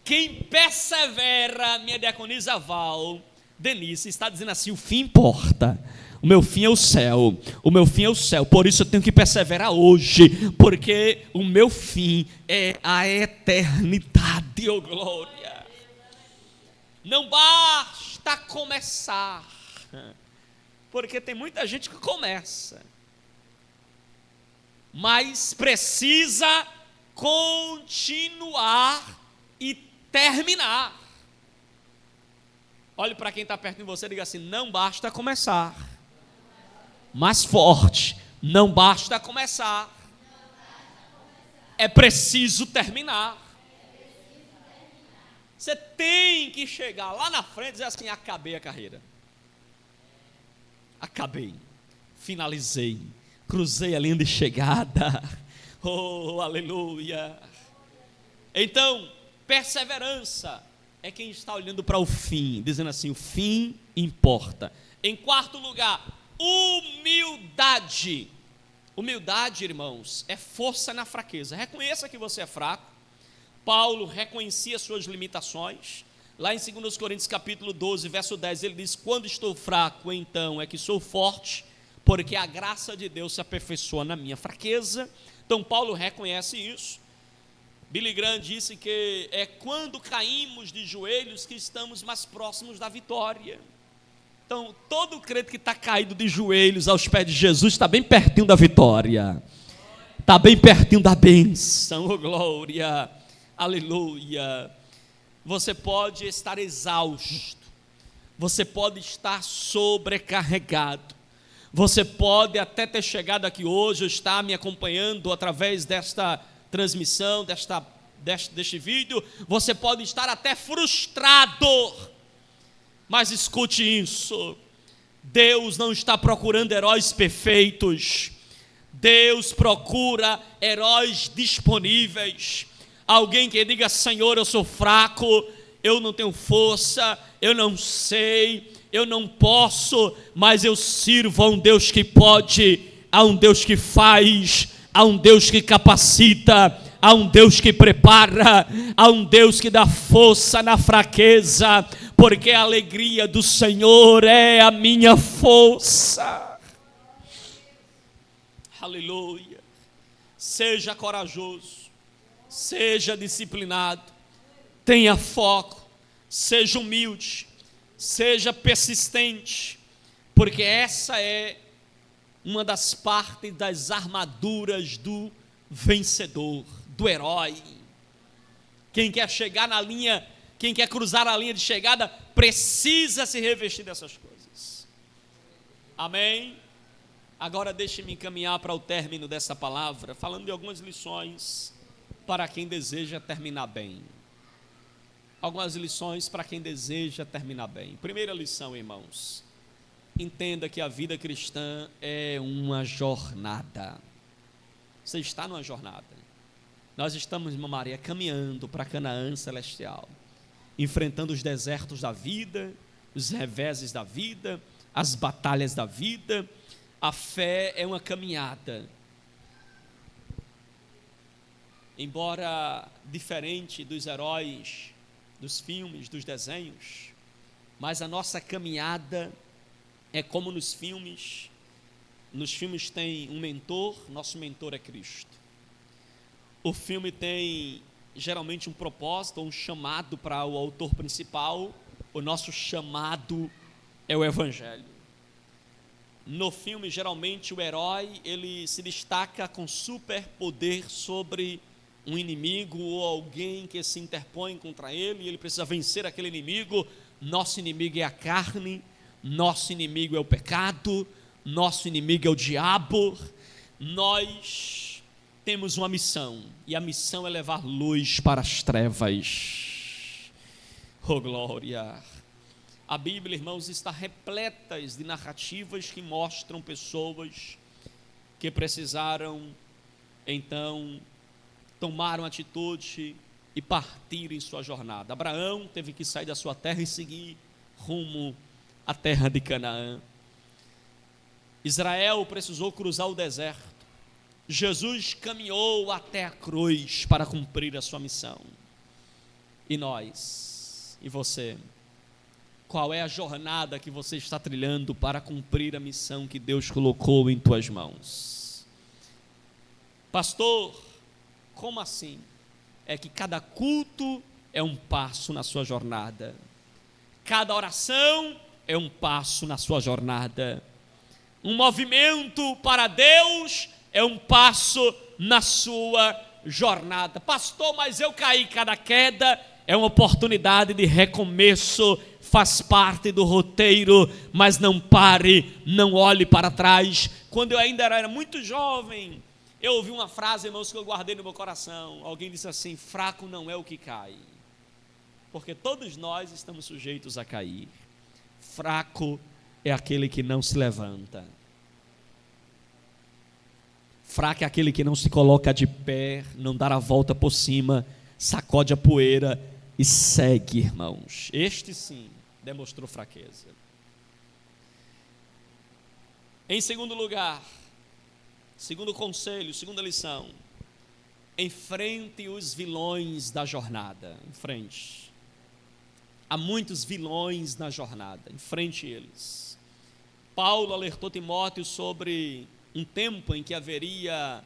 Speaker 1: Quem persevera, minha diaconisa Val, Denise, está dizendo assim: o fim importa. O meu fim é o céu. O meu fim é o céu. Por isso eu tenho que perseverar hoje, porque o meu fim é a eternidade. Oh, glória! Não basta começar, porque tem muita gente que começa, mas precisa continuar e terminar. Olhe para quem está perto de você e diga assim: não basta começar. Mais forte: não basta começar, é preciso terminar. Você tem que chegar lá na frente e dizer assim: acabei a carreira. Acabei, finalizei, cruzei a linha de chegada. Oh, aleluia! Então, perseverança é quem está olhando para o fim, dizendo assim: o fim importa. Em quarto lugar, humildade. Humildade, irmãos, é força na fraqueza. Reconheça que você é fraco. Paulo reconhecia suas limitações. Lá em 2 Coríntios capítulo 12, verso 10, ele diz: quando estou fraco, então é que sou forte, porque a graça de Deus se aperfeiçoa na minha fraqueza. Então Paulo reconhece isso. Billy Graham disse que é quando caímos de joelhos que estamos mais próximos da vitória. Então, todo crente que está caído de joelhos aos pés de Jesus está bem pertinho da vitória, está bem pertinho da bênção. Oh, glória, aleluia. Você pode estar exausto, você pode estar sobrecarregado, você pode até ter chegado aqui hoje, estar me acompanhando através desta transmissão, deste vídeo, você pode estar até frustrado. Mas escute isso: Deus não está procurando heróis perfeitos, Deus procura heróis disponíveis. Alguém que diga: Senhor, eu sou fraco, eu não tenho força, eu não sei, eu não posso, mas eu sirvo a um Deus que pode, a um Deus que faz, a um Deus que capacita, a um Deus que prepara, a um Deus que dá força na fraqueza, porque a alegria do Senhor é a minha força. Aleluia. Seja corajoso, seja disciplinado, tenha foco, seja humilde, seja persistente, porque essa é uma das partes das armaduras do vencedor, do herói. Quem quer chegar na linha, quem quer cruzar a linha de chegada, precisa se revestir dessas coisas. Amém? Agora deixe-me encaminhar para o término dessa palavra, falando de algumas lições para quem deseja terminar bem. algumas lições para quem deseja terminar bem. Primeira lição, irmãos: entenda que a vida cristã é uma jornada. Você está numa jornada. Nós estamos, irmã Maria, caminhando para Canaã celestial, enfrentando os desertos da vida, os reveses da vida, as batalhas da vida. A fé é uma caminhada. Embora diferente dos heróis, dos filmes, dos desenhos, mas a nossa caminhada é como nos filmes. Nos filmes tem um mentor, nosso mentor é Cristo. O filme tem geralmente um propósito, um chamado para o autor principal. O nosso chamado é o Evangelho. No filme, geralmente, o herói, ele se destaca com superpoder sobre um inimigo ou alguém que se interpõe contra ele, e ele precisa vencer aquele inimigo. Nosso inimigo é a carne, nosso inimigo é o pecado, nosso inimigo é o diabo. Nós temos uma missão, e a missão é levar luz para as trevas. Oh, glória! A Bíblia, irmãos, está repleta de narrativas que mostram pessoas que precisaram, então, tomar uma atitude e partir em sua jornada. Abraão teve que sair da sua terra e seguir rumo à terra de Canaã. Israel precisou cruzar o deserto. Jesus caminhou até a cruz para cumprir a sua missão. E nós? E você? Qual é a jornada que você está trilhando para cumprir a missão que Deus colocou em tuas mãos? Pastor, como assim? É que cada culto é um passo na sua jornada. Cada oração é um passo na sua jornada. Um movimento para Deus é um passo na sua jornada. Pastor, mas eu caí. Cada queda é uma oportunidade de recomeço, faz parte do roteiro, mas não pare, não olhe para trás. Quando eu ainda era muito jovem, eu ouvi uma frase, irmãos, que eu guardei no meu coração. Alguém disse assim: fraco não é o que cai, porque todos nós estamos sujeitos a cair. Fraco é aquele que não se levanta. Fraco é aquele que não se coloca de pé, não dá a volta por cima, sacode a poeira e segue, irmãos. Este sim demonstrou fraqueza. Em segundo lugar, segundo conselho, segunda lição: enfrente os vilões da jornada. Enfrente. Há muitos vilões na jornada, enfrente eles. Paulo alertou Timóteo sobre um tempo em que haveria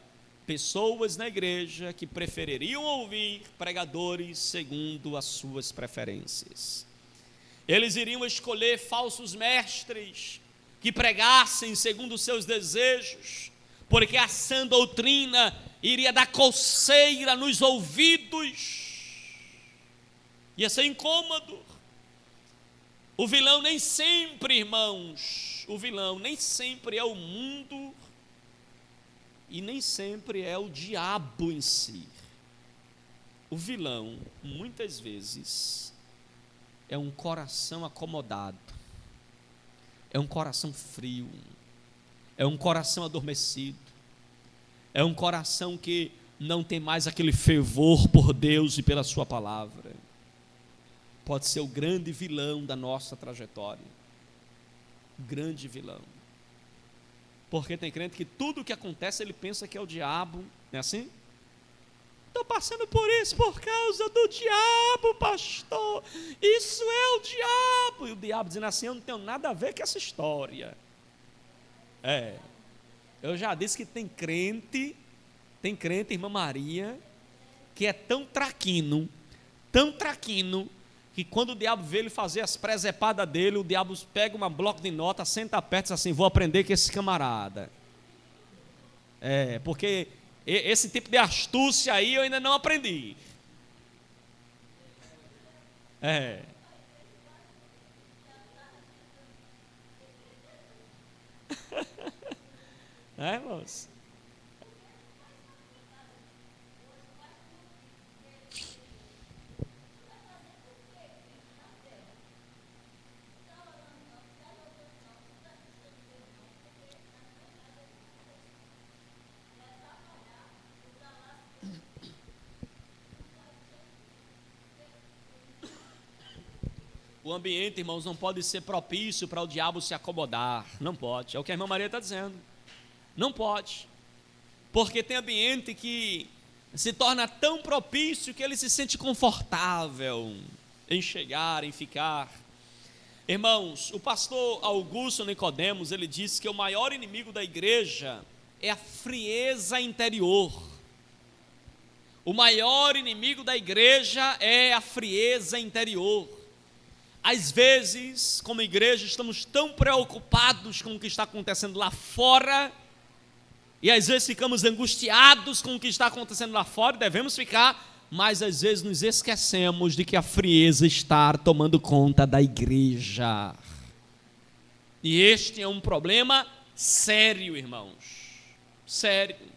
Speaker 1: pessoas na igreja que prefeririam ouvir pregadores segundo as suas preferências. Eles iriam escolher falsos mestres que pregassem segundo os seus desejos, porque a sã doutrina iria dar coceira nos ouvidos, ia ser incômodo. O vilão nem sempre, irmãos, o vilão nem sempre é o mundo e nem sempre é o diabo em si. O vilão, muitas vezes, é um coração acomodado, é um coração frio, é um coração adormecido, é um coração que não tem mais aquele fervor por Deus e pela sua palavra. Pode ser o grande vilão da nossa trajetória, o grande vilão. Porque tem crente que tudo o que acontece ele pensa que é o diabo, não é assim? Estou passando por isso por causa do diabo, pastor. Isso é o diabo. E o diabo dizendo assim: eu não tenho nada a ver com essa história. Eu já disse que tem crente, irmã Maria, que é tão traquino, que quando o diabo vê ele fazer as presepadas dele, o diabo pega uma bloco de nota, senta perto e diz assim: vou aprender com esse camarada. Porque esse tipo de astúcia aí eu ainda não aprendi. Irmãos? O ambiente, irmãos, não pode ser propício para o diabo se acomodar. Não pode. É o que a irmã Maria está dizendo. Não pode. Porque tem ambiente que se torna tão propício que ele se sente confortável em chegar, em ficar. Irmãos, o pastor Augusto Nicodemos, ele disse que o maior inimigo da igreja é a frieza interior. O maior inimigo da igreja é a frieza interior. Às vezes, como igreja, estamos tão preocupados com o que está acontecendo lá fora, e às vezes ficamos angustiados com o que está acontecendo lá fora, e devemos ficar, mas às vezes nos esquecemos de que a frieza está tomando conta da igreja. E este é um problema sério, irmãos. Sério.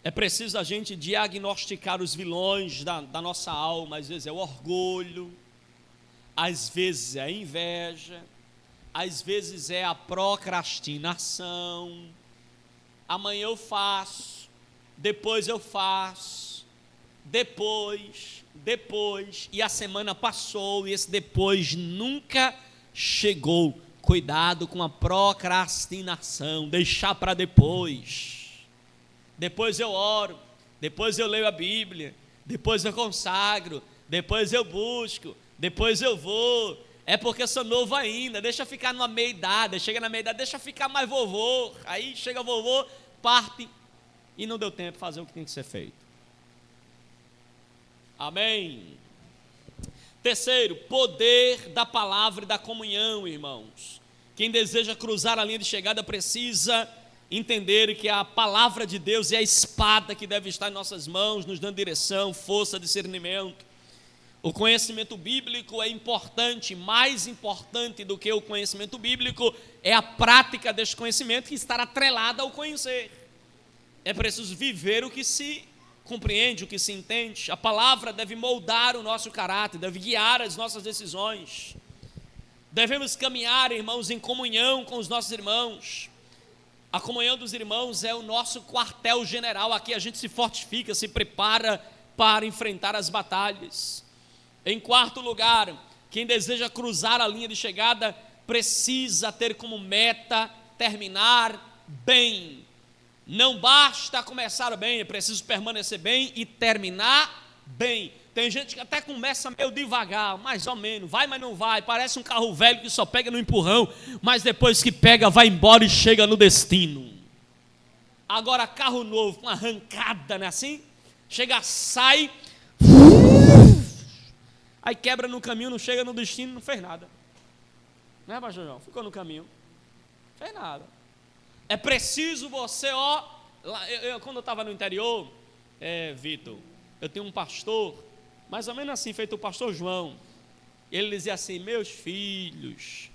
Speaker 1: É preciso a gente diagnosticar os vilões da nossa alma. Às vezes é o orgulho, às vezes é a inveja, às vezes é a procrastinação. Amanhã eu faço, depois eu faço, depois, e a semana passou e esse depois nunca chegou. Cuidado com a procrastinação, deixar para depois. Depois eu oro, depois eu leio a Bíblia, depois eu consagro, depois eu busco, depois eu vou. É porque eu sou novo ainda, deixa eu ficar numa meia-idade, chega na meia-idade, deixa eu ficar mais vovô. Aí chega vovô, parte e não deu tempo de fazer o que tem que ser feito. Amém. Terceiro, poder da palavra e da comunhão, irmãos. Quem deseja cruzar a linha de chegada precisa entender que a palavra de Deus é a espada que deve estar em nossas mãos, nos dando direção, força, discernimento. O conhecimento bíblico é importante, mais importante do que o conhecimento bíblico é a prática deste conhecimento, que está atrelada ao conhecer. É preciso viver o que se compreende, o que se entende. A palavra deve moldar o nosso caráter, deve guiar as nossas decisões. Devemos caminhar, irmãos, em comunhão com os nossos irmãos. A comunhão dos irmãos é o nosso quartel-general. Aqui a gente se fortifica, se prepara para enfrentar as batalhas. Em quarto lugar, quem deseja cruzar a linha de chegada precisa ter como meta terminar bem. Não basta começar bem, é preciso permanecer bem e terminar bem. Tem gente que até começa meio devagar, mais ou menos, vai, mas não vai, parece um carro velho que só pega no empurrão, mas depois que pega, vai embora e chega no destino. Agora, carro novo, com arrancada, não é assim? Chega, sai, aí quebra no caminho, não chega no destino, não fez nada. Não é, pastor João? Ficou no caminho, não fez nada. É preciso você, quando eu estava no interior, Vitor, eu tenho um pastor, mais ou menos assim, feito o pastor João. Ele dizia assim: meus filhos,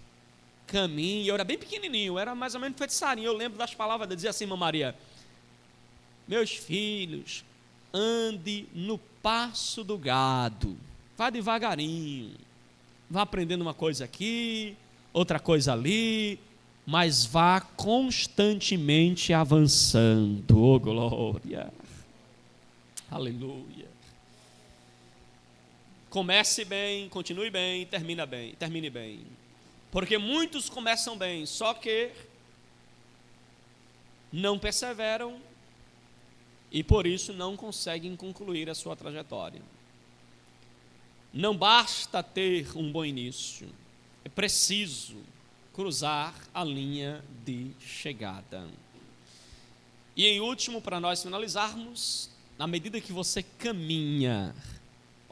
Speaker 1: caminhem. Eu era bem pequenininho, era mais ou menos feitiçarinho. Eu lembro das palavras dele, dizia assim: irmã Maria, meus filhos, ande no passo do gado, vá devagarinho, vá aprendendo uma coisa aqui, outra coisa ali, mas vá constantemente avançando. Oh, glória, aleluia. Comece bem, continue bem, termine bem. Porque muitos começam bem, só que não perseveram e por isso não conseguem concluir a sua trajetória. Não basta ter um bom início, é preciso cruzar a linha de chegada. E em último, para nós finalizarmos, na medida que você caminha,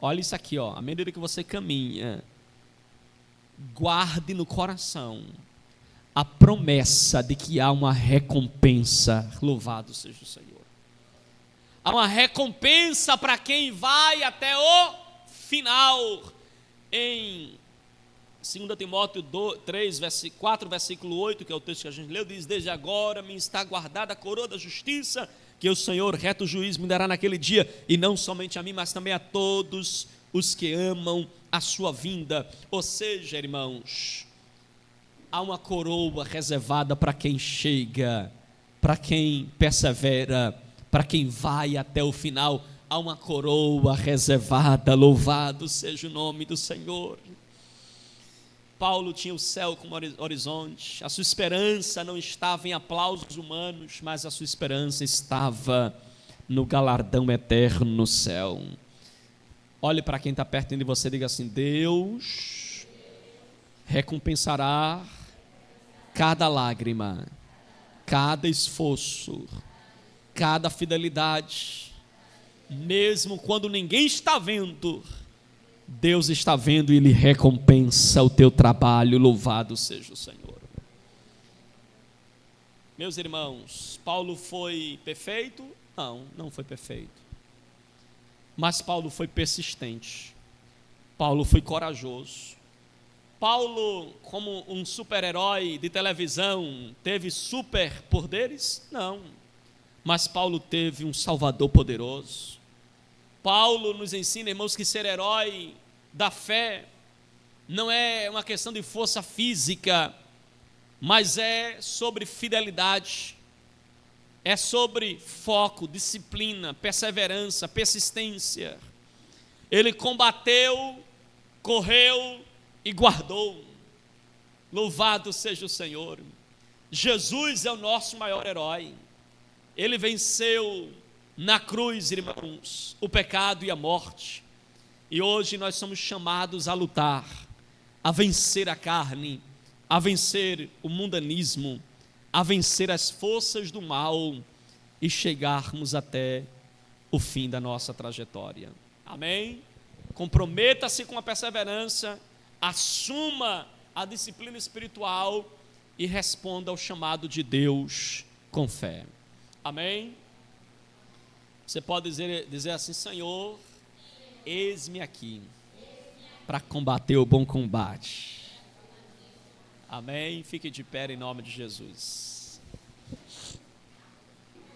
Speaker 1: olha isso aqui, à medida que você caminha, guarde no coração a promessa de que há uma recompensa. Louvado seja o Senhor. Há uma recompensa para quem vai até o final. Em 2 Timóteo 4, versículo 8, que é o texto que a gente leu, diz: desde agora me está guardada a coroa da justiça, que o Senhor, reto juiz, me dará naquele dia, e não somente a mim, mas também a todos os que amam a sua vinda. Ou seja, irmãos, há uma coroa reservada para quem chega, para quem persevera, para quem vai até o final. há uma coroa reservada, louvado seja o nome do Senhor. Paulo tinha o céu como horizonte, a sua esperança não estava em aplausos humanos, mas a sua esperança estava no galardão eterno no céu. Olhe para quem está perto de você e diga assim: Deus recompensará cada lágrima, cada esforço, cada fidelidade, mesmo quando ninguém está vendo. Deus está vendo e Ele recompensa o teu trabalho, louvado seja o Senhor. Meus irmãos, Paulo foi perfeito? Não, não foi perfeito. Mas Paulo foi persistente. Paulo foi corajoso. Paulo, como um super-herói de televisão, teve superpoderes? Não. Mas Paulo teve um Salvador poderoso. Paulo nos ensina, irmãos, que ser herói da fé não é uma questão de força física, mas é sobre fidelidade, é sobre foco, disciplina, perseverança, persistência. Ele combateu, correu e guardou. Louvado seja o Senhor. Jesus é o nosso maior herói. Ele venceu na cruz, irmãos, o pecado e a morte. E hoje nós somos chamados a lutar, a vencer a carne, a vencer o mundanismo, a vencer as forças do mal e chegarmos até o fim da nossa trajetória. Amém? Comprometa-se com a perseverança, assuma a disciplina espiritual e responda ao chamado de Deus com fé. Amém? Você pode dizer assim: Senhor, eis-me aqui para combater o bom combate. Amém? Fique de pé em nome de Jesus.